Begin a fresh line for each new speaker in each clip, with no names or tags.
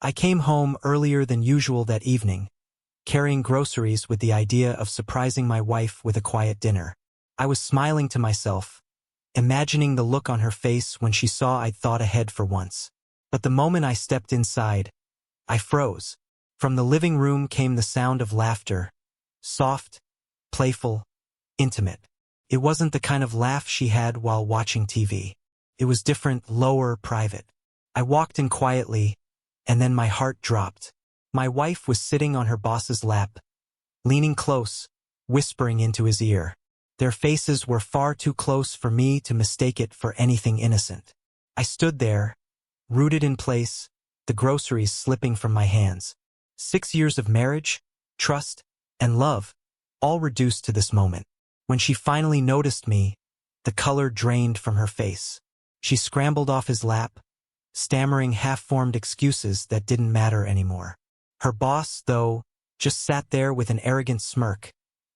I came home earlier than usual that evening, carrying groceries with the idea of surprising my wife with a quiet dinner. I was smiling to myself, imagining the look on her face when she saw I'd thought ahead for once. But the moment I stepped inside, I froze. From the living room came the sound of laughter, soft, playful, intimate. It wasn't the kind of laugh she had while watching TV. It was different, lower, private. I walked in quietly, and then my heart dropped. My wife was sitting on her boss's lap, leaning close, whispering into his ear. Their faces were far too close for me to mistake it for anything innocent. I stood there, rooted in place, the groceries slipping from my hands. 6 years of marriage, trust, and love, all reduced to this moment. When she finally noticed me, the color drained from her face. She scrambled off his lap, stammering half-formed excuses that didn't matter anymore. Her boss, though, just sat there with an arrogant smirk,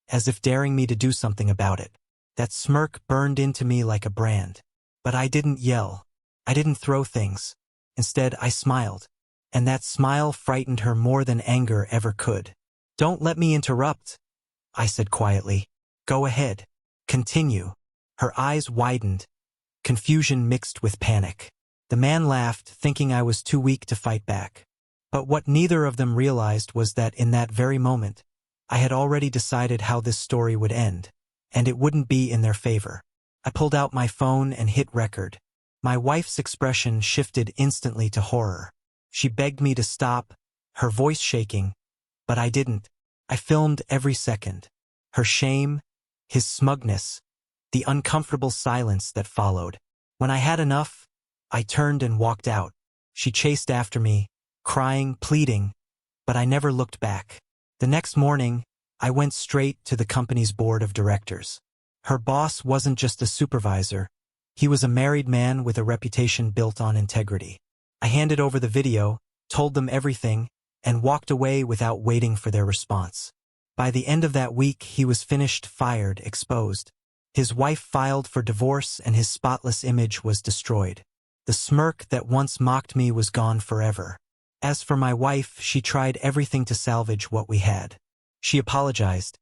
as if daring me to do something about it. That smirk burned into me like a brand. But I didn't yell. I didn't throw things. Instead, I smiled. And that smile frightened her more than anger ever could. "Don't let me interrupt," I said quietly. "Go ahead. Continue." Her eyes widened, confusion mixed with panic. The man laughed, thinking I was too weak to fight back. But what neither of them realized was that in that very moment, I had already decided how this story would end, and it wouldn't be in their favor. I pulled out my phone and hit record. My wife's expression shifted instantly to horror. She begged me to stop, her voice shaking, but I didn't. I filmed every second. Her shame, his smugness, the uncomfortable silence that followed. When I had enough, I turned and walked out. She chased after me, crying, pleading, but I never looked back. The next morning, I went straight to the company's board of directors. Her boss wasn't just a supervisor. He was a married man with a reputation built on integrity. I handed over the video, told them everything, and walked away without waiting for their response. By the end of that week, he was finished, fired, exposed. His wife filed for divorce and his spotless image was destroyed. The smirk that once mocked me was gone forever. As for my wife, she tried everything to salvage what we had. She apologized,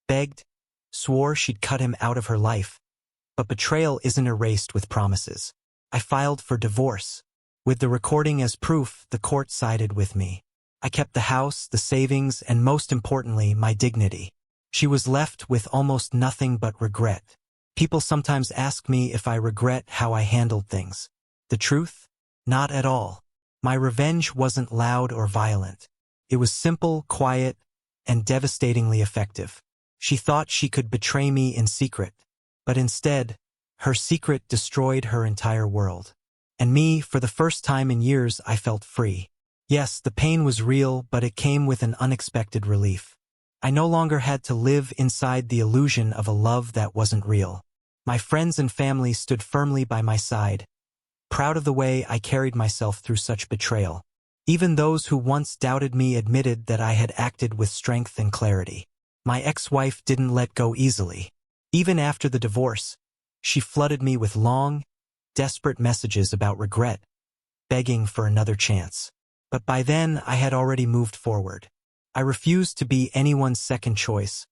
begged, swore she'd cut him out of her life. But betrayal isn't erased with promises. I filed for divorce. With the recording as proof, the court sided with me. I kept the house, the savings, and most importantly, my dignity. She was left with almost nothing but regret. People sometimes ask me if I regret how I handled things. The truth? Not at all. My revenge wasn't loud or violent. It was simple, quiet, and devastatingly effective. She thought she could betray me in secret, but instead, her secret destroyed her entire world. And me, for the first time in years, I felt free. Yes, the pain was real, but it came with an unexpected relief. I no longer had to live inside the illusion of a love that wasn't real. My friends and family stood firmly by my side, proud of the way I carried myself through such betrayal. Even those who once doubted me admitted that I had acted with strength and clarity. My ex-wife didn't let go easily. Even after the divorce, she flooded me with long, desperate messages about regret, begging for another chance. But by then, I had already moved forward. I refused to be anyone's second choice,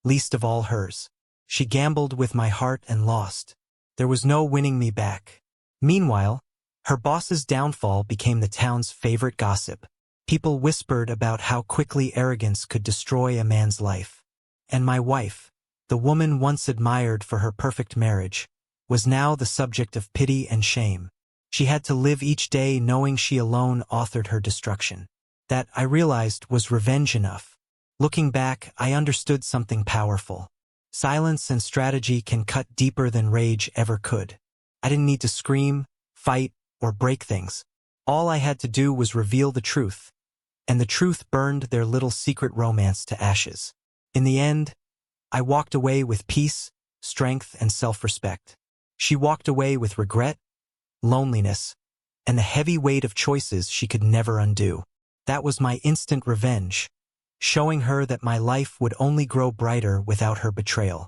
least of all hers. She gambled with my heart and lost. There was no winning me back. Meanwhile, her boss's downfall became the town's favorite gossip. People whispered about how quickly arrogance could destroy a man's life. And my wife, the woman once admired for her perfect marriage, was now the subject of pity and shame. She had to live each day knowing she alone authored her destruction. That, I realized, was revenge enough. Looking back, I understood something powerful. Silence and strategy can cut deeper than rage ever could. I didn't need to scream, fight, or break things. All I had to do was reveal the truth. And the truth burned their little secret romance to ashes. In the end, I walked away with peace, strength, and self-respect. She walked away with regret, loneliness, and the heavy weight of choices she could never undo. That was my instant revenge, showing her that my life would only grow brighter without her betrayal.